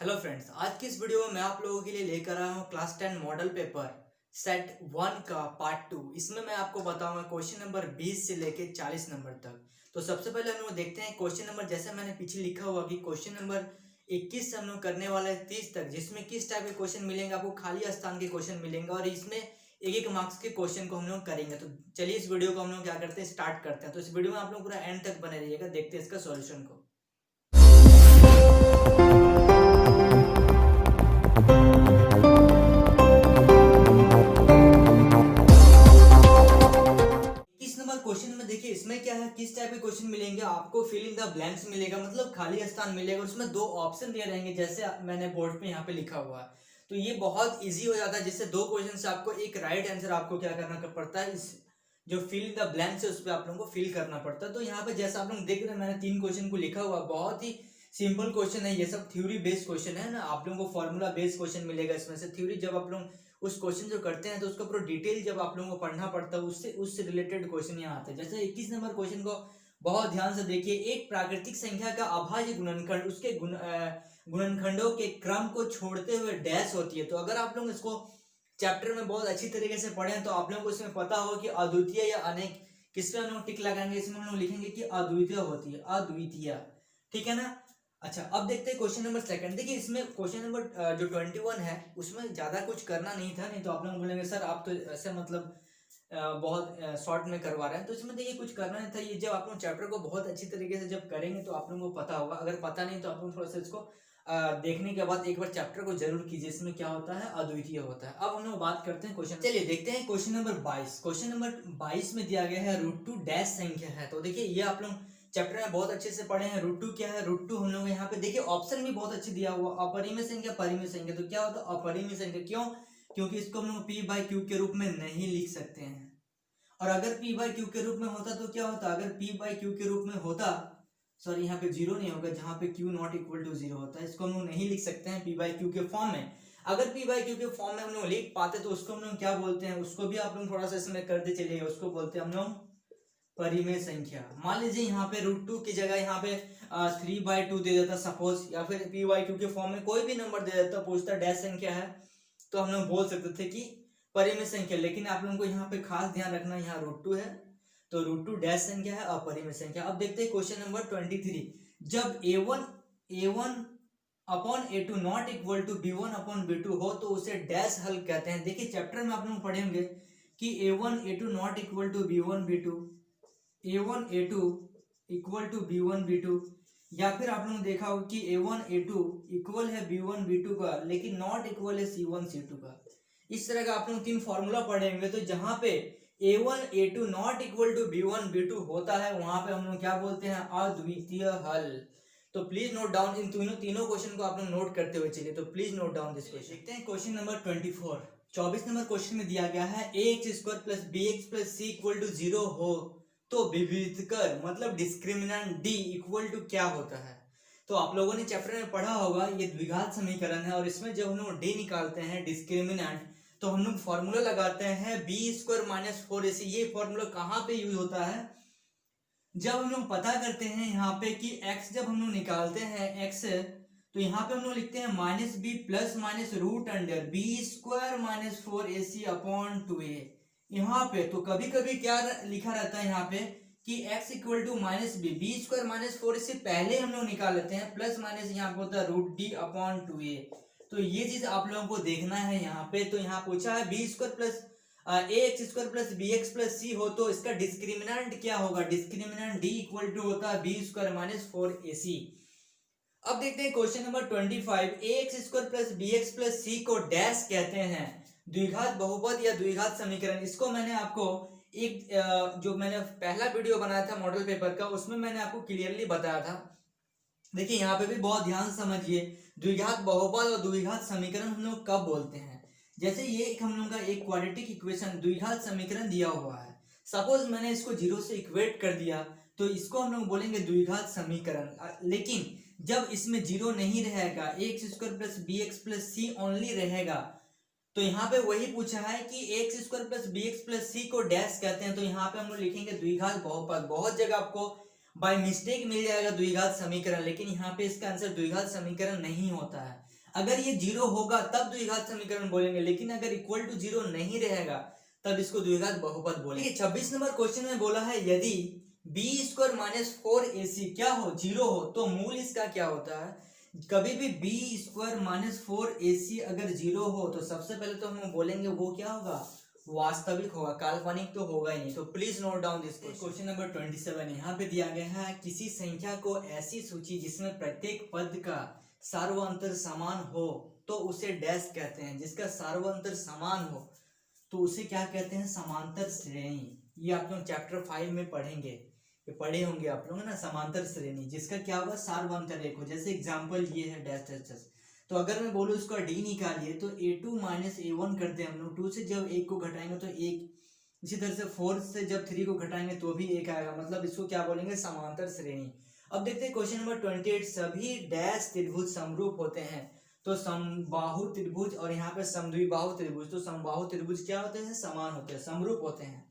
Hello friends, आज की इस वीडियो में मैं आप लोगों के लिए लेकर आया हूँ क्लास 10 मॉडल पेपर सेट 1 का पार्ट 2। इसमें मैं आपको बताऊंगा क्वेश्चन नंबर 20 से लेके 40 नंबर तक। तो सबसे पहले हम लोग देखते हैं क्वेश्चन नंबर, जैसे मैंने पीछे लिखा हुआ कि क्वेश्चन नंबर 21 से हम लोग करने वाले हैं 30 तक, जिसमें किस टाइप के क्वेश्चन मिलेंगे। आपको खाली स्थान के क्वेश्चन मिलेंगे और इसमें एक एक मार्क्स के क्वेश्चन को हम लोग करेंगे। तो चलिए इस वीडियो को हम लोग क्या करते हैं, स्टार्ट करते हैं। तो इस वीडियो में आप लोग पूरा एंड तक बने रहिएगा, देखते हैं इसका सॉल्यूशन को। इस नंबर क्वेश्चन में देखिए, इसमें क्या है, किस टाइप के क्वेश्चन मिलेंगे आपको। फिल इन द ब्लैंक्स मिलेगा, मतलब खाली स्थान मिलेगा और उसमें दो ऑप्शन दिए रहेंगे, जैसे मैंने बोर्ड पे यहाँ पे लिखा हुआ है। तो ये बहुत इजी हो जाता है, जिससे दो क्वेश्चन से आपको एक राइट आंसर आपको क्या करना पड़ता है, इस जो फिल इन द ब्लैंक्स है उस पर आप लोगों को फिल करना पड़ता है। तो यहाँ पे जैसा आप लोग देख रहे हैं, मैंने 3 क्वेश्चन को लिखा हुआ, बहुत ही सिंपल क्वेश्चन है। ये सब थ्योरी बेस्ड क्वेश्चन है ना, आप लोगों को फॉर्मूला बेस्ड क्वेश्चन मिलेगा इसमें से। थ्योरी जब आप लोग उस क्वेश्चन जो करते हैं तो उसका पूरा डिटेल जब आप लोगों को पढ़ना पड़ता है, उससे रिलेटेड क्वेश्चन यहाँ आते हैं। जैसे 21 नंबर क्वेश्चन को बहुत ध्यान से देखिए। एक प्राकृतिक संख्या का अभाज्य गुणनखंड उसके गुणनखंडों के क्रम को छोड़ते हुए डैश होती है। तो अगर आप लोग इसको चैप्टर में बहुत अच्छी तरीके से पढ़ें तो आप लोगों को इसमें पता हो कि अद्वितीय या अनेक, किस पे हम लोग टिक लगाएंगे, इसमें हम लोग लिखेंगे कि अद्वितीय होती है, अद्वितीय। ठीक है ना। अच्छा, अब देखते हैं क्वेश्चन नंबर सेकंड। देखिए इसमें क्वेश्चन नंबर जो 21 है उसमें ज्यादा कुछ करना नहीं था, नहीं तो आप लोग बोलेंगे सर आप तो ऐसे मतलब बहुत शॉर्ट में करवा रहे हैं। तो इसमें देखिए कुछ करना नहीं था। ये जब आप लोग चैप्टर को बहुत अच्छी तरीके से जब करेंगे तो आप लोगों को पता होगा। अगर पता नहीं तो आप लोग थोड़ा सा इसको देखने के बाद एक बार चैप्टर को जरूर कीजिए, इसमें क्या होता है, अद्वितीय होता है। अब हम लोग बात करते हैं क्वेश्चन, चलिए देखते हैं क्वेश्चन नंबर 22। क्वेश्चन नंबर 22 में दिया गया है √2 डैश संख्या है। तो देखिए ये आप लोग चैप्टर में बहुत अच्छे से पढ़े हैं। √2 क्या है, √2 हम लोग यहाँ पे देखिए ऑप्शन भी बहुत अच्छे दिया हुआ, अपरिमेय संख्या, परिमेय संख्या। तो क्या होता है अपरिमेय संख्या, क्यों, क्योंकि इसको हम लोग p/q के रूप में नहीं लिख सकते हैं। और अगर p/q के रूप में होता तो क्या होता, अगर p/q के रूप में होता, सॉरी यहाँ पे जीरो नहीं होगा, जहां पे q not equal to zero होता है, इसको हम लोग नहीं लिख सकते हैं p/q के फॉर्म में। अगर p/q के फॉर्म में हम लोग लिख पाते तो उसको हम लोग क्या बोलते हैं, उसको भी आप लोग थोड़ा सा इसमें करते चलिएगा, उसको बोलते हैं हम लोग परिमेय संख्या। मान लीजिए यहाँ पे √2 की जगह यहाँ पे 3/2 दे देता सपोज, या फिर p/q के फॉर्म में कोई भी नंबर दे देता, पूछता डैश संख्या है, तो हम लोग बोल सकते थे कि परिमेय संख्या। लेकिन आप लोगों को यहाँ पे खास ध्यान रखना, यहाँ √2 है तो √2 डैश संख्या है, अपरिमेय संख्या। अब देखते हैं क्वेश्चन नंबर 23। जब a1 upon a2 not equal to b1 upon b2 हो तो उसे डैश हल कहते हैं। देखिए चैप्टर में आप लोग पढ़ेंगे कि a1 a2 not equal to b1 b2, a1 a2 equal to b1 b2, या फिर आप लोगों ने देखा होगा कि a1 a2 इक्वल है b1 b2 का, लेकिन नॉट इक्वल है c1 c2 का। इस तरह का आप लोग 3 फॉर्मूला पढ़ेंगे। तो जहां पे a1 a2 not equal to b1 b2 होता है, वहां पे हम लोग क्या बोलते हैं, अद्वितीय हल। तो प्लीज नोट डाउन इन तीनों क्वेश्चन को आप लोग नोट करते हुए चलिए। तो please note down this question. देखते हैं क्वेश्चन नंबर 24। 24 नंबर क्वेश्चन में दिया गया है ax² plus bx plus c equal to 0 हो तो विविधकर, मतलब डिस्क्रिमिनेंट d इक्वल टू क्या होता है। तो आप लोगों ने चैप्टर में पढ़ा होगा, ये द्विघात समीकरण है और इसमें जब हम लोग d निकालते हैं डिस्क्रिमिनेंट, तो हम लोग फॉर्मूला लगाते हैं b² माइनस 4ac। ये फॉर्मूला कहाँ पे यूज होता है, जब हम लोग पता करते हैं यहाँ पे कि x, जब हम लोग निकालते हैं x, तो यहाँ पे हम लोग लिखते हैं -b plus minus √b² minus 4ac upon 2a। यहाँ पे तो कभी कभी क्या लिखा रहता है यहाँ पे कि x equal to -b, b² minus 4ac पहले हम लोग निकाल लेते हैं, प्लस माइनस यहाँ पे होता है √d अपॉन 2a। तो ये चीज आप लोगों को देखना है यहाँ पे। तो यहाँ पूछा है b² plus ax² plus bx plus c हो तो इसका डिस्क्रिमिनेंट क्या होगा, डिस्क्रिमिनेंट d इक्वल टू होता है b² माइनस 4ac। अब देखते हैं question number 25। ax² plus bx plus c को डैश कहते हैं, द्विघात बहुपद या द्विघात समीकरण। इसको मैंने आपको एक जो मैंने पहला वीडियो बनाया था मॉडल पेपर का, उसमें मैंने आपको क्लियरली बताया था। देखिए यहाँ पे भी बहुत ध्यान से समझिए, द्विघात बहुपद और द्विघात समीकरण हम लोग कब बोलते हैं। जैसे ये हम लोग का एक क्वाड्रेटिक इक्वेशन द्विघात समीकरण दिया हुआ है, सपोज मैंने इसको 0 से इक्वेट कर दिया, तो इसको हम लोग बोलेंगे द्विघात समीकरण। लेकिन जब इसमें 0 नहीं रहेगा, ax² plus bx plus c only रहेगा, तो यहाँ पे वही पूछा है कि ax² plus bx plus c को डैश कहते हैं। तो यहाँ पे हम लोग लिखेंगे द्विघात बहुपद। बहुत जगह आपको बाय मिस्टेक मिल जाएगा द्विघात समीकरण, लेकिन यहाँ पे इसका आंसर द्विघात समीकरण नहीं होता है। अगर ये 0 होगा तब द्विघात समीकरण बोलेंगे, लेकिन अगर इक्वल टू 0 नहीं रहेगा तब इसको द्विघात बहुपद बोलेंगे। 26 नंबर क्वेश्चन में बोला है यदि बी स्क्वायर माइनस 4ac क्या हो, 0 हो, तो मूल इसका क्या होता है। कभी भी बी स्क्वायर माइनस 4ac अगर 0 हो तो सबसे पहले तो हम बोलेंगे वो क्या होगा, वास्तविक होगा, काल्पनिक तो होगा ही नहीं। तो please note down this question number 27 यहाँ पे दिया गया है किसी संख्या को ऐसी सूची जिसमें प्रत्येक पद का सार्वअंतर समान हो तो उसे डैश कहते हैं। जिसका सार्वअंतर समान हो तो उसे क्या कहते हैं, समांतर श्रेणी। ये आप लोग चैप्टर 5 में पढ़ेंगे, ये पढ़े होंगे आप लोग ना, समांतर श्रेणी जिसका क्या होगा, सार्वअंतर एक हो। जैसे एग्जांपल ये है डैश डैश डैश, तो अगर मैं बोलूँ इसका डी निकालिए तो a2 माइनस a1 करते हैं हम लोग। 2 से जब 1 को घटाएंगे तो 1, इसी तरह से 4 से जब 3 को घटाएंगे तो भी 1 आएगा, मतलब इसको क्या बोलेंगे, समांतर श्रेणी। अब देखते हैं क्वेश्चन नंबर 28, सभी डैश त्रिभुज समरूप होते हैं तो समबाहु त्रिभुज और यहाँ पे समद्विबाहु त्रिभुज, तो समबाहु त्रिभुज क्या होते हैं, समान होते हैं, समरूप होते हैं।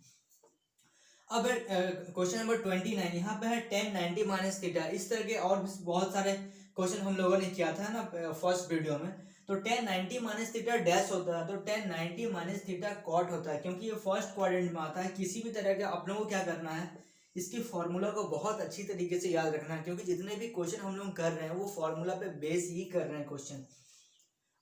अब क्वेश्चन नंबर 29 यहाँ पे है tan 90 माइनस थीटा। इस तरह के और भी बहुत सारे क्वेश्चन हम लोगों ने किया था ना फर्स्ट वीडियो में। तो tan 90 माइनस थीटा डैश होता है, तो tan 90 माइनस थीटा कॉट होता है, क्योंकि ये फर्स्ट क्वाड्रेंट में आता है। किसी भी तरह के आप लोगों को क्या करना है, इसकी फॉर्मूला को बहुत अच्छी तरीके से याद रखना है, क्योंकि जितने भी क्वेश्चन हम लोग कर रहे हैं वो फॉर्मूला पे बेस ही कर रहे हैं क्वेश्चन।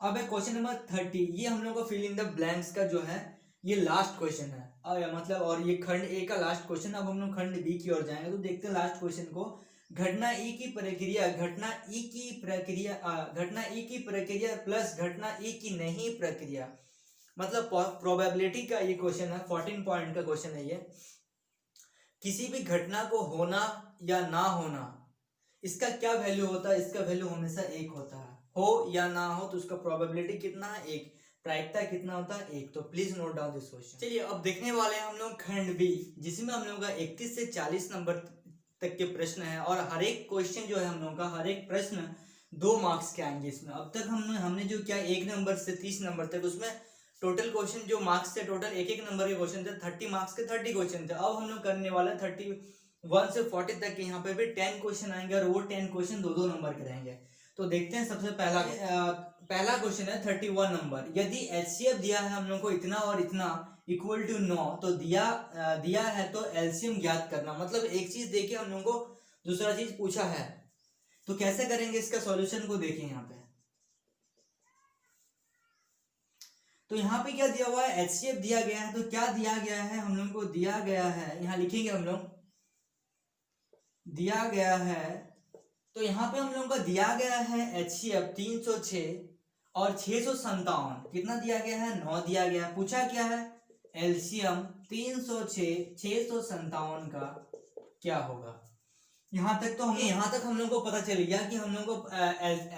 अब है क्वेश्चन नंबर 30, ये हम लोग को फिल इन द ब्लैंक्स का जो है ये लास्ट क्वेश्चन है, मतलब और ये खंड ए का लास्ट क्वेश्चन। अब हम लोग खंड बी की ओर जाएंगे, तो देखते हैं लास्ट क्वेश्चन को। घटना ई की प्रक्रिया, घटना ई की प्रक्रिया प्लस घटना ई की नहीं प्रक्रिया, मतलब प्रोबेबिलिटी का ये क्वेश्चन है, 14 पॉइंट का क्वेश्चन है ये। किसी भी घटना को होना या ना होना, इसका क्या वैल्यू होता है, इसका वैल्यू हमेशा 1 होता है। हो या ना हो तो उसका प्रोबेबिलिटी कितना है, 1। प्रायिकता कितना होता है, 1। तो please note down this question. चलिए अब देखने वाले हैं हम लोग खंड बी, जिसमें हम लोग का 31 से 40 नंबर तक के प्रश्न है, और हर एक क्वेश्चन जो है हम लोग का, हर एक प्रश्न 2 मार्क्स के आएंगे इसमें। अब तक हमने जो किया 1 नंबर से 30 नंबर तक, उसमें टोटल क्वेश्चन जो मार्क्स थे, टोटल एक नंबर के क्वेश्चन थे, 30 मार्क्स के 30 क्वेश्चन थे। अब हम लोग करने वाला 31 से 40 तक के, यहाँ पे भी 10 क्वेश्चन आएंगे, और वो 10 क्वेश्चन 2-2 नंबर के रहेंगे। तो देखते हैं सबसे पहला क्वेश्चन है 31 नंबर। यदि एचसीएफ दिया है हम लोग को इतना और इतना इक्वल टू 9, तो दिया है तो एलसीएम ज्ञात करना। मतलब एक चीज देके हम लोग को दूसरा चीज पूछा है, तो कैसे करेंगे इसका सॉल्यूशन को देखें यहाँ पे। तो यहाँ पे क्या दिया हुआ है, एचसीएफ दिया गया है, तो क्या दिया गया है हम लोग को, दिया गया है, यहाँ लिखेंगे हम लोग, दिया गया है। तो यहाँ पे हम लोगों को दिया गया है HCF 306 और 657, कितना दिया गया है, 9 दिया गया है। पूछा क्या है, एलसीएम 306 657 का क्या होगा। यहाँ तक हम लोग को पता चल गया कि हम लोग को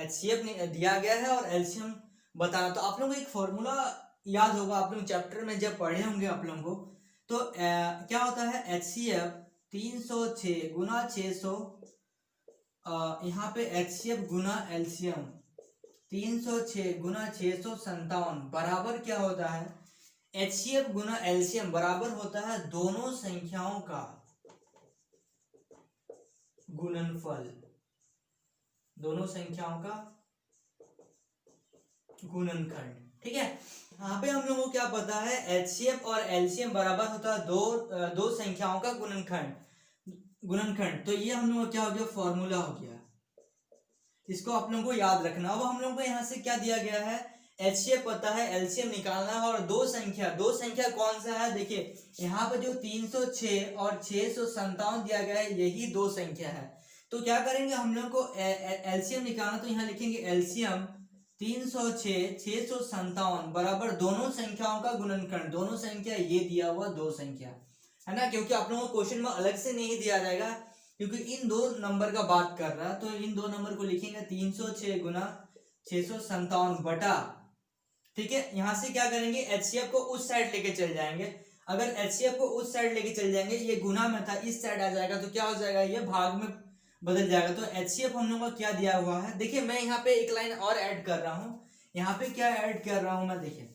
HCF दिया गया है और एलसीएम बताना। तो आप लोगों को एक फॉर्मूला याद होगा, आप लोग चैप्टर में जब पढ़े होंगे आप लोगों को, तो क्या होता है, HCF 306 गुना 600, यहाँ पे HCF गुना एलसीएम 306 गुना 657 बराबर क्या होता है, HCF गुना एलसीएम बराबर होता है दोनों संख्याओं का गुणनफल, दोनों संख्याओं का गुणनखंड। ठीक है, यहाँ पे हम लोगों को क्या पता है, HCF और एलसीएम बराबर होता है दो संख्याओं का गुणनखंड। तो ये हम लोगों को क्या हो गया, फॉर्मूला हो गया, इसको आप लोगों को याद रखना। अब हम लोगों को यहाँ से क्या दिया गया है, HCF पता है, एलसीएम निकालना है, और दो संख्या कौन सा है, देखिए यहाँ पे जो 306 और 657 दिया गया है, यही 2 संख्या है। तो क्या करेंगे हम लोग को एलसीएम निकालना, तो यहाँ लिखेंगे एलसीएम 306 657 बराबर दोनों संख्याओं का गुणनखंड। दोनों संख्या ये दिया हुआ 2 संख्या है ना, क्योंकि आप लोगों को क्वेश्चन में अलग से नहीं दिया जाएगा, क्योंकि इन 2 नंबर का बात कर रहा है। तो इन 2 नंबर को लिखेंगे 306 गुना 657 बटा, ठीक है, यहाँ से क्या करेंगे, HCF को उस साइड लेके चल जाएंगे। अगर HCF को उस साइड लेके चल जाएंगे, ये गुना में था, इस साइड आ जाएगा, तो क्या हो जाएगा, ये भाग में बदल जाएगा। तो HCF हम लोगों का क्या दिया हुआ है, देखिए मैं यहाँ पे एक लाइन और ऐड कर रहा हूँ। यहाँ पे क्या ऐड कर रहा हूँ मैं, देखिए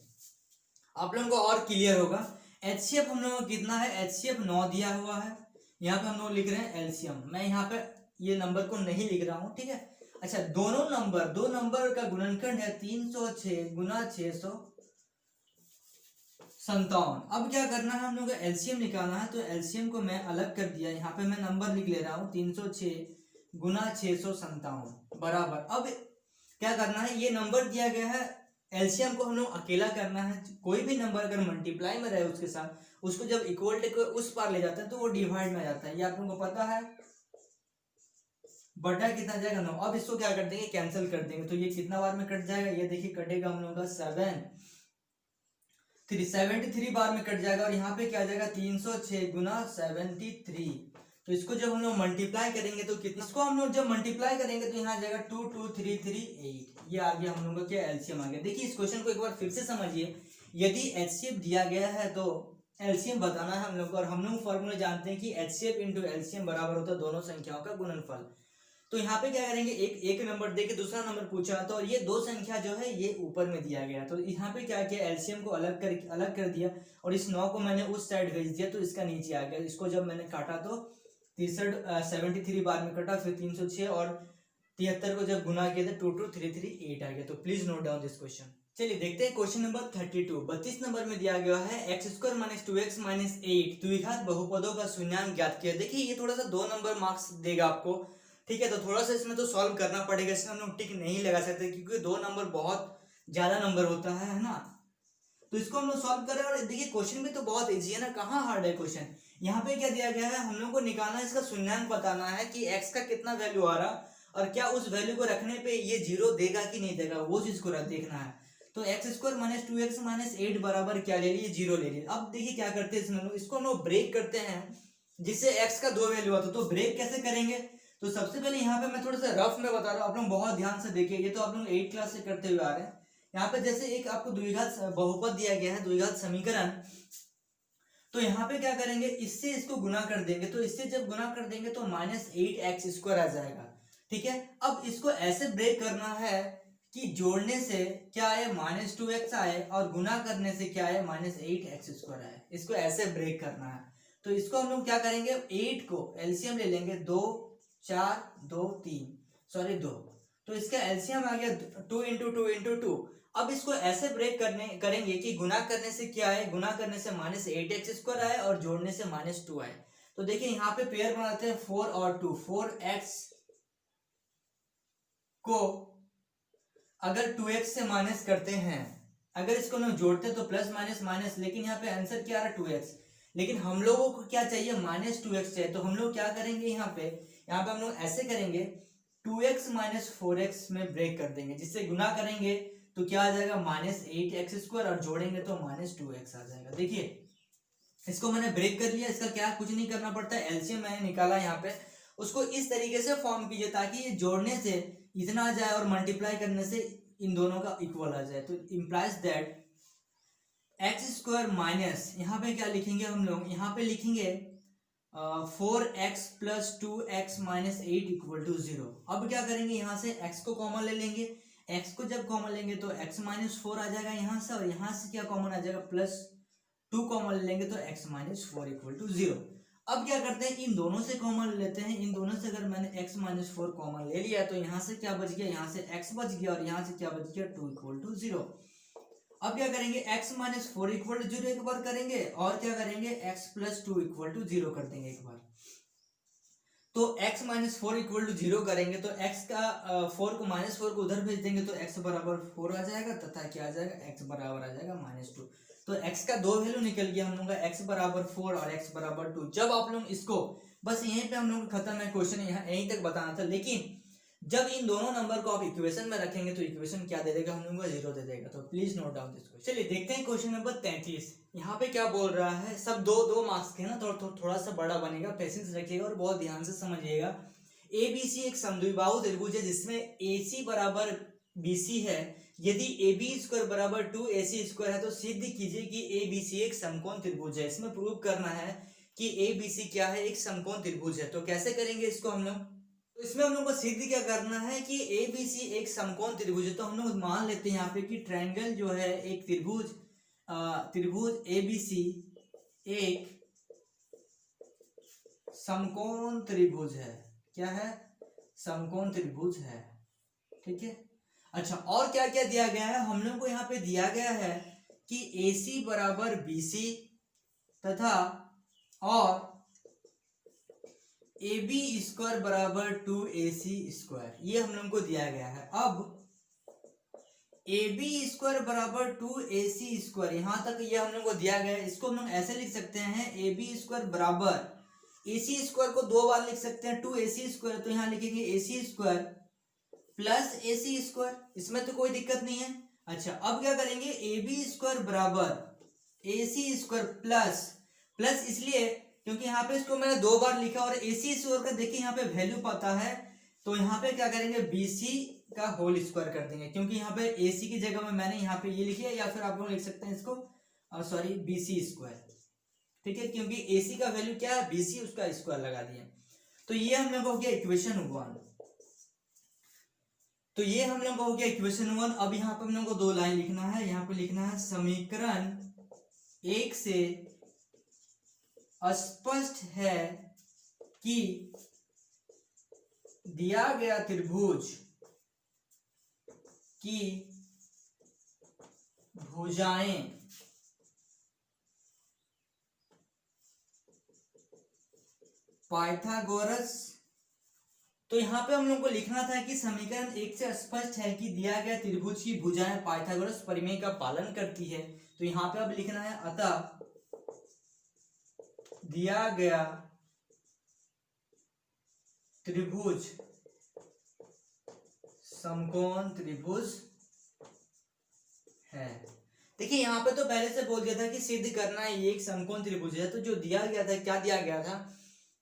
आप लोगों को और क्लियर होगा। HCF हम लोगों को कितना है, HCF 9 दिया हुआ है। यहाँ पे हम लोग लिख रहे हैं एलसीएम, मैं यहाँ पे ये नंबर को नहीं लिख रहा हूँ, ठीक है। अच्छा, दो नंबर का गुणनखंड है 306 गुना 657। अब क्या करना है, हम लोग को एलसीएम निकालना है। तो एलसीएम को मैं अलग कर दिया, यहाँ पे मैं नंबर लिख ले रहा हूँ 306 गुना 657 बराबर। अब क्या करना है, ये नंबर दिया गया है, एलसीएम को हम लोग अकेला करना है। कोई भी नंबर अगर मल्टीप्लाई में रहे उसके साथ, उसको जब इक्वल टू उस पार ले जाता है तो वो डिवाइड में आ जाता है, ये आप लोगों को पता है। बटा कितना जाएगा 9। अब इसको क्या कर देंगे, कैंसिल कर देंगे। तो ये कितना बार में कट जाएगा, ये देखिए कटेगा हम लोगों का 73 बार में कट जाएगा। और यहाँ पे क्या आ जाएगा 306 गुना 73। तो इसको जब हम लोग मल्टीप्लाई करेंगे तो कितना, इसको हम लोग जब मल्टीप्लाई करेंगे तो यहाँ आ जाएगा 22338। ये आ गया हम लोगों का क्या, एलसीएम आ गया। देखिए इस क्वेश्चन को एक बार फिर से समझिए। यदि एचसीएफ दिया गया है तो एलसीएम बताना है हम लोग को, और हम लोग फॉर्मूला जानते हैं कि एचसीएफ इंटू एलसीएम बराबर होता है दोनों संख्याओं का गुणनफल। तो यहाँ पे क्या करेंगे, एक नंबर देके दूसरा नंबर पूछा, तो ये दो संख्या जो है ये ऊपर में दिया गया, तो यहाँ पे क्या किया, एलसीएम को अलग कर दिया, और इस 9 को मैंने उस साइड भेज दिया तो इसका नीचे आ गया। इसको जब मैंने काटा तो 73 बार में कटा, फिर 306 और 73 को जब गुना किया तो 22338 आ गया। तो please note down this question. चलिए देखते हैं क्वेश्चन नंबर 32 नंबर में दिया गया है x square minus 2x minus 8 द्विघात बहुपदों का शून्यांक ज्ञात किया। देखिए ये थोड़ा सा 2 नंबर मार्क्स देगा आपको, ठीक है। तो थोड़ा सा इसमें तो सॉल्व करना पड़ेगा, इसमें हम लोग टिक नहीं लगा सकते क्योंकि 2 नंबर बहुत ज्यादा नंबर होता है ना। तो इसको हम लोग सॉल्व करें, और देखिए क्वेश्चन भी तो बहुत इजी है ना, कहाँ हार्ड है क्वेश्चन। यहाँ पे क्या दिया गया है, हम लोग को निकालना है, इसका शून्यांक बताना है कि x का कितना वैल्यू आ रहा, और क्या उस वैल्यू को रखने पे ये 0 देगा कि नहीं देगा, वो चीज को देखना है। तो x square minus 2x minus 8 बराबर क्या ले लिए, 0 ले लिए। अब देखिए क्या करते हैं इसमें लोग, इसको हम लोग ब्रेक करते हैं जिससे x का 2 वैल्यू आता। तो ब्रेक कैसे करेंगे, तो सबसे पहले यहाँ पे मैं थोड़ा सा रफ में बता रहा हूँ, आप लोग बहुत ध्यान से देखिए। ये तो आप लोग 8 क्लास से करते हुए आ रहे हैं। यहाँ पे जैसे एक आपको द्विघात बहुपद दिया गया है, द्विघात समीकरण, तो यहाँ पे क्या करेंगे, इससे इसको गुना कर देंगे। तो इससे जब गुना कर देंगे तो -8x² आ जाएगा, ठीक है। अब इसको ऐसे ब्रेक करना है कि जोड़ने से क्या आए, -2x आए, और गुना करने से क्या आए, -8x² आए। इसको ऐसे ब्रेक करना है। तो इसको हम लोग क्या करेंगे, 8 को एलसीएम ले लेंगे, 2 4 2 3 सॉरी 2, तो इसका एलसीएम आ गया 2 इंटू 2 इंटू 2। अब इसको ऐसे ब्रेक करेंगे कि गुना करने से क्या आए, गुना करने से -8x² आए, और जोड़ने से -2 आए। तो देखिए यहाँ पे पेयर बनाते हैं 4 और 2। 4x को अगर 2x से माइनस करते हैं, अगर इसको लोग जोड़ते हैं तो प्लस माइनस माइनस, लेकिन यहाँ पे आंसर क्या आ रहा है 2x, लेकिन हम लोगों को क्या चाहिए, -2x चाहिए। तो हम लोग क्या करेंगे, यहाँ पे हम लोग ऐसे करेंगे, 2x माइनस 4x में ब्रेक कर देंगे, जिससे गुना करेंगे तो क्या आ जाएगा, -8x², और जोड़ेंगे तो -2x आ जाएगा। देखिए इसको मैंने ब्रेक कर लिया, इसका क्या कुछ नहीं करना पड़ता, एलसीएम मैंने निकाला यहाँ पे। उसको इस तरीके से फॉर्म कीजिए ताकि ये जोड़ने से इतना आ जाए और मल्टीप्लाई करने से इन दोनों का इक्वल आ जाए। तो इम्प्लाइज दैट x² माइनस, यहाँ पे क्या लिखेंगे हम लोग, यहाँ पे लिखेंगे 4x plus 2x minus 8 equal to 0। अब क्या करेंगे, यहाँ से x को कॉमन ले लेंगे, x को जब कॉमन लेंगे तो x माइनस 4 आ जाएगा यहाँ से, और यहाँ से क्या कॉमन आ जाएगा, +2 कॉमन ले लेंगे तो x माइनस 4 इक्वल टू 0। अब क्या करते हैं, इन दोनों से कॉमन लेते हैं। इन दोनों से अगर मैंने x माइनस 4 कॉमन ले लिया तो यहाँ से क्या बच गया, यहाँ से x बच गया, और यहाँ से क्या बच गया, 2 इक्वल टू 0। अब क्या करेंगे, x माइनस 4 इक्वल टू 0 एक बार करेंगे, और क्या करेंगे, x प्लस 2 इक्वल टू 0 कर देंगे एक बार। तो x माइनस 4 इक्वल टू 0 करेंगे तो x का 4 को -4 को उधर भेज देंगे तो x बराबर 4 आ जाएगा, तथा क्या आ जाएगा, x बराबर आ जाएगा -2। तो x का 2 वैल्यू निकल गया हम लोग का, x बराबर 4 और x बराबर 2। जब आप लोग इसको, बस यहीं पे हम लोग खत्म है क्वेश्चन, यहाँ यहीं तक बताना था। लेकिन जब इन दोनों नंबर को आप इक्वेशन में रखेंगे तो इक्वेशन क्या दे देगा, हम लोग को 0 दे देगा। तो please note down this question. चलिए देखते हैं क्वेश्चन नंबर 33। यहाँ पे क्या बोल रहा है, सब दो मार्क्स के ना, तो थोड़ा सा बड़ा बनेगा, पेशेंस रखिएगा और बहुत ध्यान से समझिएगा। ABC एक समद्विबाहु त्रिभुज है जिसमें AC बराबर BC है। यदि AB² बराबर 2AC² है तो सिद्ध कीजिए कि ABC एक समकोण त्रिभुज है। इसमें प्रूव करना है कि ABC क्या है, एक समकोण त्रिभुज है। तो कैसे करेंगे इसको हम लोग, तो इसमें हम लोग को सिद्ध क्या करना है कि ABC एक समकोण त्रिभुज है। तो हम लोग मान लेते हैं यहाँ पे कि ट्रायंगल जो है एक त्रिभुज ABC एक समकोण त्रिभुज है। क्या है, समकोण त्रिभुज है। ठीक है। अच्छा, और क्या क्या दिया गया है, हम लोग को यहाँ पे दिया गया है कि AC बराबर BC तथा और AB स्क्वायर बराबर 2AC स्क्वायर, ये हम लोग को दिया गया है। अब AB स्क्वायर बराबर 2AC स्क्वायर, यहां तक ये हम लोग को दिया गया है। इसको हम लोग ऐसे लिख सकते हैं, AB स्क्वायर बराबर AC स्क्वायर को दो बार लिख सकते हैं 2AC स्क्वायर, तो यहाँ लिखेंगे AC square plus AC square, इसमें तो कोई दिक्कत नहीं है। अच्छा, अब क्या करेंगे, AB स्क्वायर बराबर AC स्क्वायर प्लस प्लस इसलिए क्योंकि यहाँ पे इसको मैंने दो बार लिखा और AC स्क्वायर का देखिए यहाँ पे वैल्यू पता है, तो यहाँ पे क्या करेंगे BC का होल स्क्वायर कर देंगे, क्योंकि यहाँ पे AC की जगह में मैंने यहाँ पे ये लिखा है, या फिर आप लोग लिख सकते हैं इसको सॉरी BC स्क्वायर, ठीक है, क्योंकि AC का वैल्यू क्या है BC, उसका स्क्वायर लगा दिया। तो ये हम लोग हो गया इक्वेशन 1, तो ये हम लोग हो गया इक्वेशन 1। अब यहाँ पे हम लोग को दो लाइन लिखना है, यहाँ पे लिखना है समीकरण 1 से स्पष्ट है कि दिया गया त्रिभुज की भुजाएं पाइथागोरस, तो यहाँ पे हम लोग को लिखना था कि समीकरण 1 से स्पष्ट है कि दिया गया त्रिभुज की भुजाएं पाइथागोरस प्रमेय का पालन करती है। तो यहाँ पे अब लिखना है अतः दिया गया त्रिभुज समकोण त्रिभुज है। देखिए यहाँ पे तो पहले से बोल दिया था कि सिद्ध करना है ये एक समकोण त्रिभुज है, तो जो दिया गया था, क्या दिया गया था,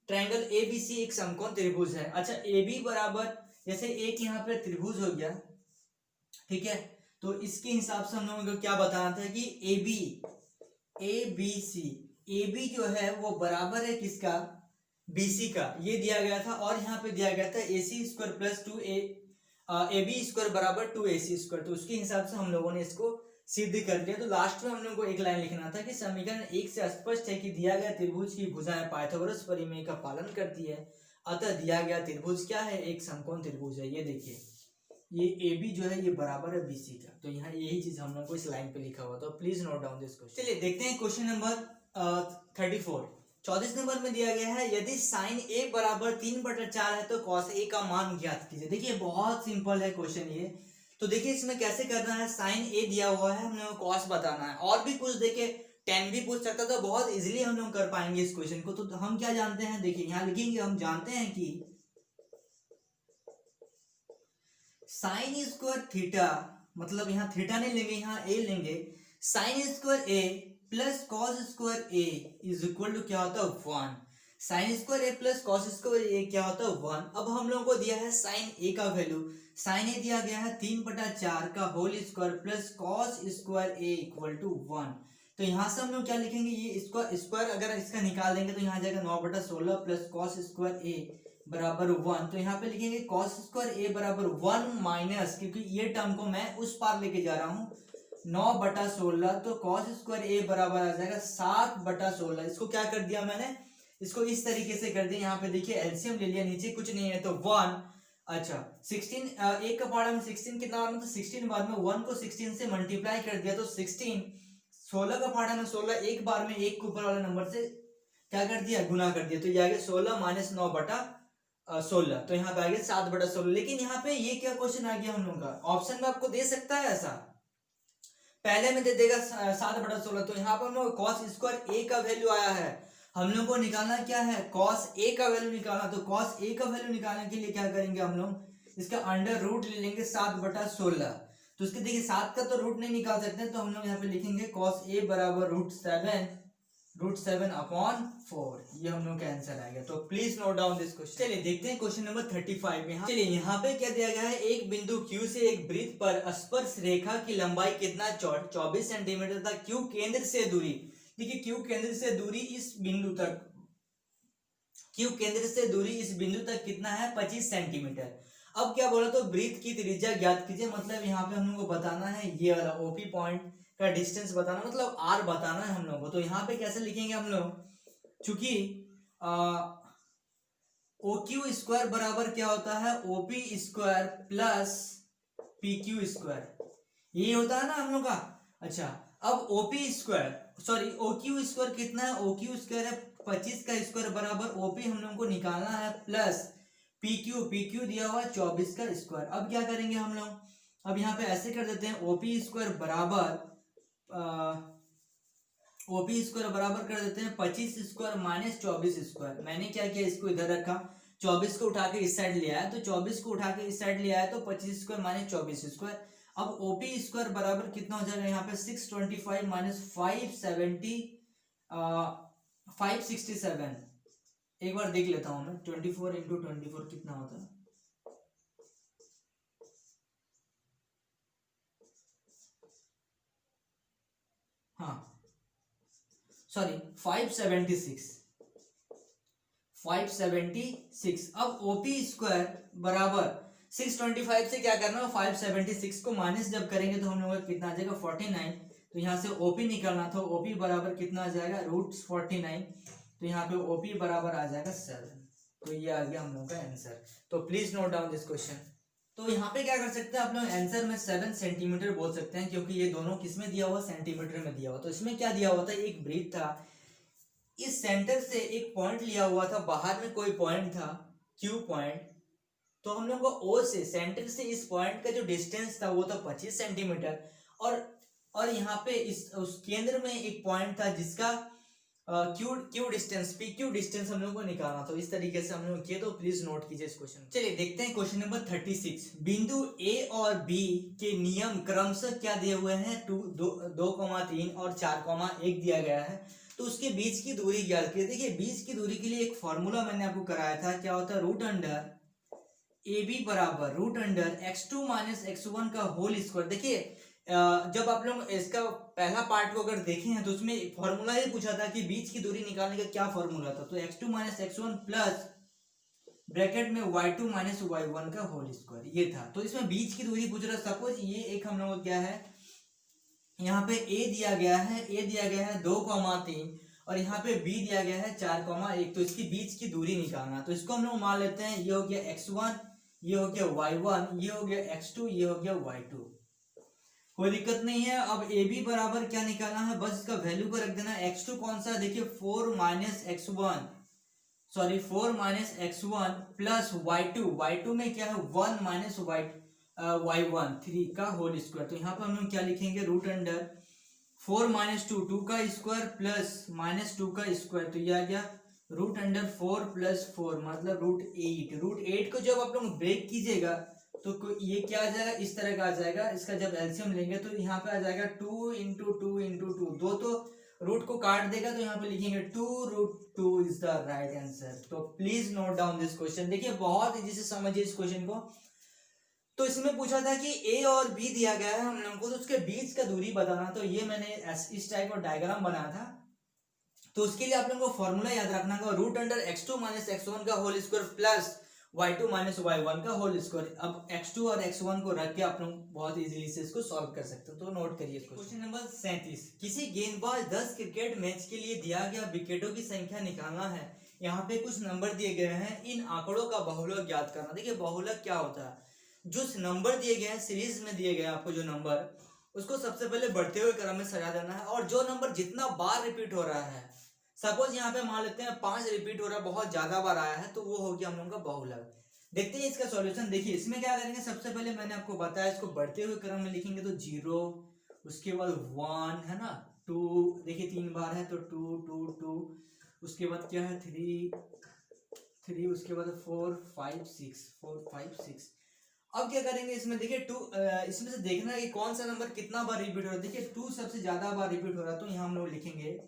ट्रायंगल ABC एक समकोण त्रिभुज है। अच्छा, AB बराबर जैसे एक यहाँ पे त्रिभुज हो गया, ठीक है, तो इसके हिसाब से हम लोगों को क्या बताना था कि ABC AB जो है वो बराबर है किसका, BC का, ये दिया गया था। और यहाँ पे दिया गया था AC square plus 2AB square बराबर 2AC स्क्वायर, तो उसके हिसाब से हम लोगों ने इसको सिद्ध कर दिया। तो लास्ट में हम लोगों को एक लाइन लिखना था कि समीकरण 1 से स्पष्ट है कि दिया गया त्रिभुज की भुजाएं पाइथागोरस प्रमेय का पालन करती है, अतः दिया गया त्रिभुज क्या है, एक समकोण त्रिभुज है। ये देखिए, ये AB जो है ये बराबर है BC का, तो यहाँ यही चीज हम लोग को इस लाइन पे लिखा हुआ, तो please note down this question. चलिए देखते हैं क्वेश्चन नंबर 34। 34 नंबर में दिया गया है, यदि साइन A बराबर 3/4 है तो कॉस A का मान ज्ञात कीजिए। देखिए बहुत सिंपल है क्वेश्चन ये, तो देखिए इसमें कैसे करना है, साइन A दिया हुआ है, हम लोग कॉस बताना है, और भी कुछ देखिए tan भी पूछ सकता, तो बहुत इजीली हम लोग कर पाएंगे इस क्वेश्चन को। तो हम क्या जानते हैं, देखिए यहाँ लिखेंगे, हम जानते हैं कि साइन स्क्वायर थीटा, मतलब यहाँ थीटा नहीं लेंगे, यहाँ A लेंगे, sine square A plus cos square A is equal to क्या होता है 1। Sine square A plus cos square A क्या होता है 1। अब हम लोगों को दिया है साइन A का वैल्यू, साइन A दिया गया है 3/4 का whole square plus cos square A equal to 1। तो यहाँ से हम लोग क्या लिखेंगे, ये इसका स्क्वायर अगर इसका निकाल देंगे तो यहाँ जाएगा 9/16 प्लस कॉस स्क्वायर A बराबर 1। तो यहाँ पे लिखेंगे कॉस स्क्वायर A बराबर 1 माइनस, क्योंकि ये टर्म को मैं उस पार लेके जा रहा हूँ 9/16, तो कॉस स्क्वायर A बराबर आ जाएगा 7/16। इसको क्या कर दिया मैंने, इसको इस तरीके से कर दिया, यहाँ पे देखिए एलसीएम ले लिया, नीचे कुछ नहीं है तो 1। अच्छा 16 एक का पार्ट में 16 कितना बार में, तो 16 बार में 1 को 16 से मल्टीप्लाई कर दिया, तो 16 16 का पार्ट में 16 एक बार में एक के ऊपर वाले नंबर से क्या कर दिया, गुना कर दिया, तो ये आ गया 16 माइनस 9/16, तो यहाँ पे आ गया 7/16। लेकिन यहाँ पे ये क्या क्वेश्चन आ गया हम लोग का, ऑप्शन में आपको दे सकता है ऐसा, पहले में दे देगा 7/16, तो यहाँ पर हम लोग कॉस स्क्वायर A का वैल्यू आया है, हम लोग को निकालना क्या है, कॉस A का वैल्यू निकालना। तो कॉस A का वैल्यू निकालने के लिए क्या करेंगे, हम लोग इसका अंडर रूट ले लेंगे 7/16, तो इसके देखिए 7 का तो रूट नहीं निकाल सकते, तो हम लोग यहाँ पे लिखेंगे कॉस A बराबर √7/4, ये हम लोग का आंसर आ गया। तो please note down this question. चलिए देखते हैं क्वेश्चन नंबर 35 में। चलिए यहाँ पे क्या दिया गया है, एक बिंदु Q से एक वृत्त पर स्पर्श रेखा की लंबाई कितना 24 सेंटीमीटर तथा Q केंद्र से दूरी, देखिए Q केंद्र से दूरी इस बिंदु तक, Q केंद्र से दूरी इस बिंदु तक कितना है 25 सेंटीमीटर। अब क्या बोला, तो वृत्त की त्रिज्या ज्ञात कीजिए, मतलब यहाँ पे हम लोग को बताना है ये वाला OP पॉइंट का डिस्टेंस बताना, मतलब R बताना है हम लोग को। तो यहाँ पे कैसे लिखेंगे हम लोग, चूंकि OQ स्क्वायर बराबर क्या होता है OP square plus P Q square, ये होता है ना हम लोग का। अच्छा, अब OP square sorry O Q square कितना है, ओ क्यू स्क्वायर है 25 का स्क्वायर बराबर ओपी हम लोग को निकालना है प्लस पी क्यू दिया हुआ है 24 का स्क्वायर। अब क्या करेंगे हम लोग, अब यहाँ पे ऐसे कर देते हैं ओपी स्क्वायर बराबर कर देते हैं 25 स्क्वायर माइनस 24 स्क्वायर। मैंने क्या किया, इसको इधर रखा, 24 को उठा के इस साइड ले आया, तो 24 को उठा के इस साइड ले आया तो 25 स्क्वायर माइनस 24 स्क्वायर। अब ओपी स्क्वायर बराबर कितना हो जाएगा यहाँ पे 625 माइनस 567। एक बार देख लेता हूं मैं, 24 इंटू 24 कितना होता है। हाँ सॉरी 576। अब ओपी स्क्वायर बराबर 625 से क्या करना है, 576 को माइनस जब करेंगे तो हम लोग का कितना आ जाएगा 49। तो यहाँ से ओपी निकालना था, ओपी बराबर कितना आ जाएगा √49। तो यहाँ पे ओपी बराबर आ जाएगा 7। तो ये आ गया हम लोग का आंसर। तो please note down this question. तो यहाँ पे क्या कर सकते हैं आप लोग, आंसर में 7 सेंटीमीटर बोल सकते हैं, क्योंकि ये दोनों किसमें दिया हुआ, सेंटीमीटर में दिया हुआ। तो इसमें क्या दिया हुआ था, एक ब्रीथ था, इस सेंटर से एक पॉइंट लिया हुआ था, बाहर में कोई पॉइंट था क्यू पॉइंट। तो हम लोग को ओ से, सेंटर से इस पॉइंट का जो डिस्टेंस था वो था 25 सेंटीमीटर। और यहाँ पे इस उस केंद्र में एक पॉइंट था जिसका Q distance P Q distance हम लोग को निकालना। तो इस तरीके से हम लोग किए। तो प्लीज नोट कीजिए इस क्वेश्चन। चलिए देखते हैं क्वेश्चन नंबर 36। बिंदु ए और बी के नियम क्रमशः क्या दिए हुए हैं, 2,3 और 4,1 दिया गया है। तो उसके बीच की दूरी ज्ञात कीजिए। देखिए बीच की दूरी के लिए एक फॉर्मूला मैंने आपको कराया था, क्या होता है, रूट अंडर ए बी बराबर root under x2 minus x1 का होल स्क्वायर। देखिए जब आप लोग इसका पहला पार्ट को अगर देखे हैं तो उसमें फॉर्मूला ही पूछा था कि बीच की दूरी निकालने का क्या फॉर्मूला था। तो x2 minus x1 plus bracket में y2 माइनस y1 का होल स्क्वायर, ये था। तो इसमें बीच की दूरी पूछ रहा, सपोज ये एक हम लोग क्या है, यहाँ पे a दिया गया है 2,3 और यहाँ पे b दिया गया है 4,1। तो इसकी बीच की दूरी निकालना। तो इसको हम लोग मान लेते हैं, ये हो गया x1, ये हो गया y1, ये हो गया x2, ये हो गया y2। कोई दिक्कत नहीं है। अब ए बी बराबर क्या निकालना है, बस इसका वैल्यू को रख देना। x2 कौन सा है, देखिए 4 माइनस x1 प्लस y2 में क्या है 1 माइनस y1 3 का होल स्क्वायर। तो यहाँ पर हम लोग क्या लिखेंगे, रूट अंडर 4 माइनस 2 का स्क्वायर प्लस माइनस 2 का स्क्वायर। तो ये आ गया रूट अंडर 4 प्लस 4 मतलब √8 को जब आप लोग ब्रेक कीजिएगा तो ये क्या आ जाएगा, इस तरह का आ जाएगा। इसका जब एलसीएम लेंगे तो यहाँ पे आ जाएगा 2 इंटू 2 इंटू 2, दो तो रूट को काट देगा, तो यहाँ पे लिखेंगे 2√2 इज द राइट आंसर। तो please note down this question. देखिए बहुत इजी से समझिए इस क्वेश्चन को। तो इसमें पूछा था कि ए और बी दिया गया है हम लोगों को, तो उसके बीच का दूरी बताना। तो ये मैंने इस टाइप का डायग्राम बनाया था। तो उसके लिए आप लोगों को फॉर्मूला याद रखना होगा, root under x2 minus x1 का whole square plus y2 minus y1 का होल स्क्वायर। अब x2 और x1 को रख के आप लोग बहुत इजीली से इसको सॉल्व कर सकते हो। तो नोट करिए क्वेश्चन नंबर 37। किसी गेंदबाज 10 क्रिकेट मैच के लिए दिया गया विकेटों की संख्या निकालना है। यहाँ पे कुछ नंबर दिए गए हैं, इन आंकड़ों का बहुलक ज्ञात करना। देखिए बहुलक क्या होता है, जो नंबर दिए गए हैं सीरीज में दिए गए आपको जो नंबर, उसको सबसे पहले बढ़ते हुए क्रम में सजा देना है। और जो नंबर जितना बार रिपीट हो रहा है, सपोज यहाँ पे मान लेते हैं 5 रिपीट हो रहा है, बहुत ज्यादा बार आया है, तो वो हो गया हम लोगों का बहुलक। देखते हैं इसका सॉल्यूशन। देखिए इसमें क्या करेंगे, सबसे पहले मैंने आपको बताया इसको बढ़ते हुए क्रम में लिखेंगे तो 0, उसके बाद 1 है ना, 2, देखिए 3 बार है तो 2 2 2, उसके बाद क्या है 3, उसके बाद 4 5 6। अब क्या करेंगे इसमें, देखिए 2, इसमें से देखना है कि कौन सा नंबर कितना बार रिपीट हो रहा है। देखिए 2 सबसे ज्यादा बार रिपीट हो रहा है, तो यहाँ हम लोग लिखेंगे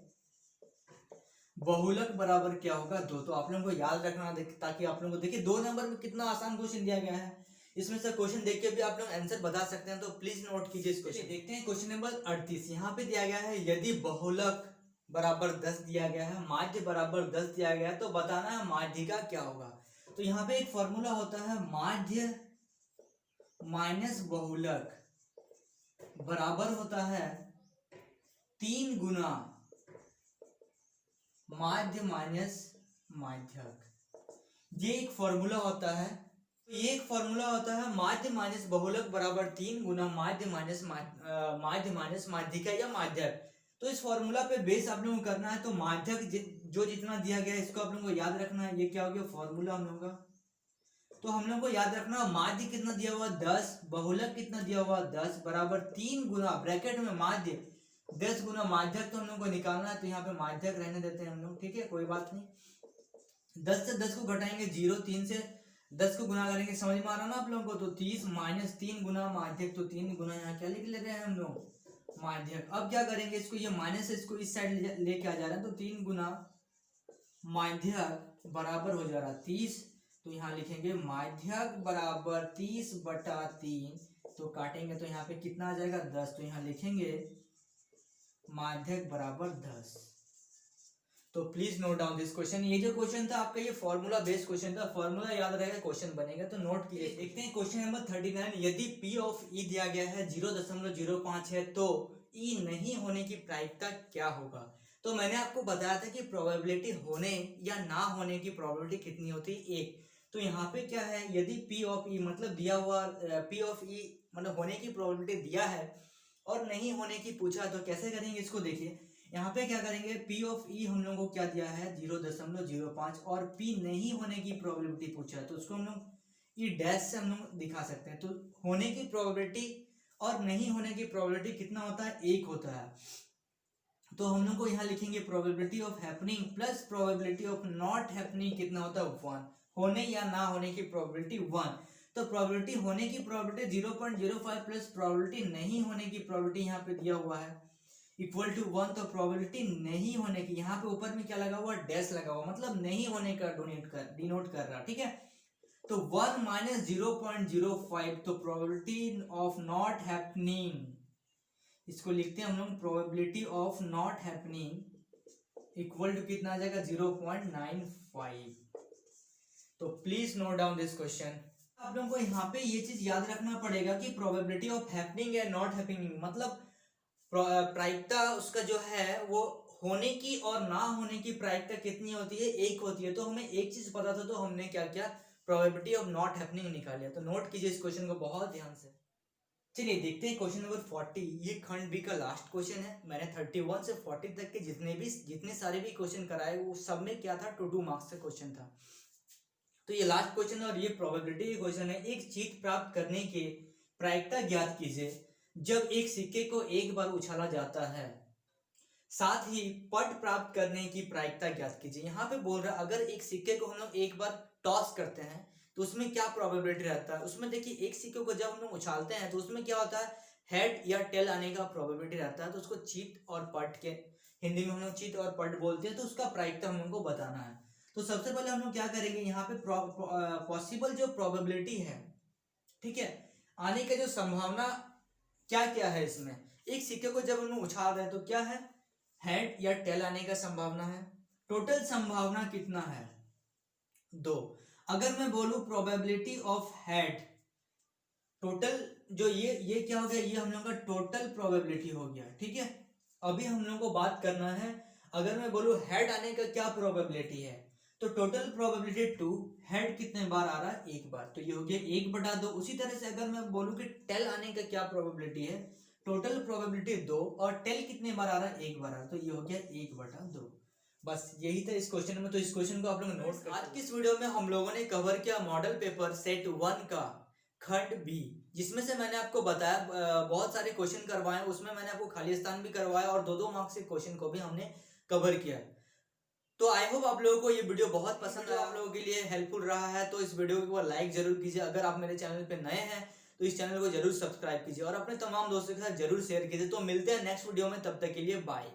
बहुलक बराबर क्या होगा 2। तो आप लोगों को याद रखना ताकि आप लोगों को, देखिए 2 नंबर में कितना आसान क्वेश्चन दिया गया है, इसमें से क्वेश्चन देख के भी आप लोग आंसर बता सकते हैं। तो प्लीज नोट कीजिए इस क्वेश्चन। देखते हैं क्वेश्चन नंबर 38। यहाँ पे दिया गया है, यदि बहुलक बराबर 10 दिया गया है, माध्य बराबर 10 दिया गया है, तो बताना है माध्यिका क्या होगा। तो यहाँ पे एक फॉर्मूला होता है, माध्य माइनस बहुलक बराबर होता है 3 गुना माध्य माइनस माध्यक। ये एक फॉर्मूला होता है तो ये एक फॉर्मूला होता है माध्य माइनस बहुलक बराबर 3 गुना माध्य माइनस माध्यिका या माध्यक। तो इस फॉर्मूला पे बेस आप लोगों को करना है। तो माध्यक जो जितना दिया गया है इसको आप लोगों को याद रखना है। ये क्या हो गया फॉर्मूला हम लोगों का। तो हम लोग को याद रखना माध्य कितना दिया हुआ 10, बहुलक कितना दिया हुआ 10 बराबर 3 गुना ब्रैकेट में माध्य 10 गुना माध्यक। तो हम लोग को निकालना है। तो यहाँ पे माध्यक रहने देते हैं हम लोग, ठीक है, कोई बात नहीं। 10 से 10 को घटाएंगे 0, 3 से 10 को गुना करेंगे, समझ में आ रहा ना आप लोगों को। तो 30 माइनस 3 गुना माध्यक। तो 3 गुना यहाँ क्या लिख ले रहे हैं हम लोग माध्यक। अब क्या करेंगे, इसको ये माइनस इसको इस साइड लेके आ जा रहा है। तो 3 गुना माध्यक बराबर हो जा रहा है 30। तो यहाँ लिखेंगे माध्यक बराबर 30/3। तो काटेंगे तो यहाँ पे कितना आ जाएगा 10। तो यहाँ लिखेंगे माध्यक बराबर 10। तो please note down this question. ये जो क्वेश्चन था आपका ये फॉर्मूला बेस्ड क्वेश्चन था, फॉर्मूला याद रहेगा क्वेश्चन बनेगा तो नोट कीजिए। देखते हैं क्वेश्चन नंबर 39। यदि P ऑफ E दिया गया है 0.05 है तो E नहीं होने की प्रायिकता क्या होगा। तो मैंने आपको बताया था कि प्रोबेबिलिटी होने या ना होने की प्रोबेबिलिटी कितनी होती है 1। तो यहाँ पे क्या है, यदि P ऑफ E मतलब दिया हुआ P ऑफ E मतलब होने की प्रोबेबिलिटी दिया है और नहीं होने की पूछा, तो कैसे करेंगे इसको देखिए। यहाँ पे क्या करेंगे, P ऑफ E हम लोगों को क्या दिया है 0.05 और P नहीं होने की प्रोबेबिलिटी पूछा है तो उसको हम लोग E डैश से हम लोग दिखा सकते हैं। तो होने की प्रोबेबिलिटी और नहीं होने की प्रोबेबिलिटी कितना होता है 1 होता है। तो हम लोग को यहाँ लिखेंगे probability of happening plus probability of not happening कितना होता है 1। होने या ना होने की प्रोबेबिलिटी 1। तो प्रोबेबिलिटी होने की प्रोबेबिलिटी 0.05 प्लस प्रोबेबिलिटी नहीं होने की प्रोबेबिलिटी यहाँ पे दिया हुआ है इक्वल टू 1। तो प्रोबेबिलिटी नहीं होने की यहाँ पे ऊपर में क्या लगा हुआ डैश लगा हुआ, मतलब नहीं होने का डिनोट कर रहा, ठीक है। तो 1 माइनस 0.05 तो प्रोबेबिलिटी ऑफ नॉट हैपनिंग, इसको लिखते हैं हम लोग probability of not happening equal to कितना आ जाएगा 0.95। तो please note down this question. आप लोगों को यहाँ पे ये चीज याद रखना पड़ेगा कि प्रोबेबिलिटी ऑफ हैपनिंग या नॉट हैपनिंग मतलब प्रायिकता उसका जो है वो होने की और ना होने की प्रायिकता कितनी होती है 1 होती है। तो हमें एक चीज पता था तो हमने क्या किया प्रोबेबिलिटी ऑफ नॉट हैपनिंग निकाल लिया। तो नोट कीजिए इस क्वेश्चन को बहुत ध्यान से। चलिए देखते हैं क्वेश्चन नंबर 40। ये खंड बी का लास्ट क्वेश्चन है। मैंने 31 से 40 तक के जितने सारे भी क्वेश्चन कराए वो सब में क्या था 2 मार्क्स का क्वेश्चन था। तो ये लास्ट क्वेश्चन है और ये प्रोबेबिलिटी क्वेश्चन है। एक चीज प्राप्त करने के प्रायिकता ज्ञात कीजिए जब एक सिक्के को एक बार उछाला जाता है, साथ ही पट प्राप्त करने की प्रायिकता ज्ञात कीजिए। यहाँ पे बोल रहा है अगर एक सिक्के को हम लोग एक बार टॉस करते हैं तो उसमें क्या प्रोबेबिलिटी रहता है। उसमें देखिए एक सिक्के को जब हम लोग उछालते हैं तो उसमें क्या होता है हेड या टेल आने का प्रोबेबिलिटी रहता है। तो उसको चीत और पट के हिंदी में हम लोग चीत और पट बोलते हैं। तो उसका प्रायिकता हम लोग को बताना है। तो सबसे पहले हम लोग क्या करेंगे, यहाँ पे पॉसिबल जो प्रोबेबिलिटी है, ठीक है, आने का जो संभावना क्या क्या है इसमें। एक सिक्के को जब हम लोग उछाल रहे हैं तो क्या है हेड या टेल आने का संभावना है। टोटल संभावना कितना है 2। अगर मैं बोलूं प्रोबेबिलिटी ऑफ हेड, टोटल जो ये क्या हो गया, ये हम लोग का टोटल प्रोबेबिलिटी हो गया, ठीक है। अभी हम लोग को बात करना है अगर मैं बोलूं हेड आने का क्या प्रोबेबिलिटी है। तो टोटल प्रोबेबिलिटी 2, हेड कितने बार आ रहा है 1 बार, तो ये हो गया 1/2। उसी तरह से अगर मैं बोलूं कि टेल आने का क्या प्रोबेबिलिटी है, टोटल प्रोबेबिलिटी 2 और टेल कितने बार आ रहा है 1 बार आ रहा है, तो ये हो गया 1/2। बस यही था इस क्वेश्चन में। तो इस क्वेश्चन को आप लोग नोट कर। आज की इस वीडियो में हम लोगों ने कवर किया मॉडल पेपर सेट 1 का खंड बी, जिसमें से मैंने आपको बताया बहुत सारे क्वेश्चन करवाए, उसमें मैंने आपको खाली स्थान भी करवाया और 2-2 मार्क्स के क्वेश्चन को भी हमने कवर किया। तो आई होप आप लोगों को ये वीडियो बहुत पसंद आया, आप लोगों के लिए हेल्पफुल रहा है। तो इस वीडियो को लाइक जरूर कीजिए। अगर आप मेरे चैनल पे नए हैं तो इस चैनल को जरूर सब्सक्राइब कीजिए और अपने तमाम दोस्तों के साथ जरूर शेयर कीजिए। तो मिलते हैं नेक्स्ट वीडियो में, तब तक के लिए बाय।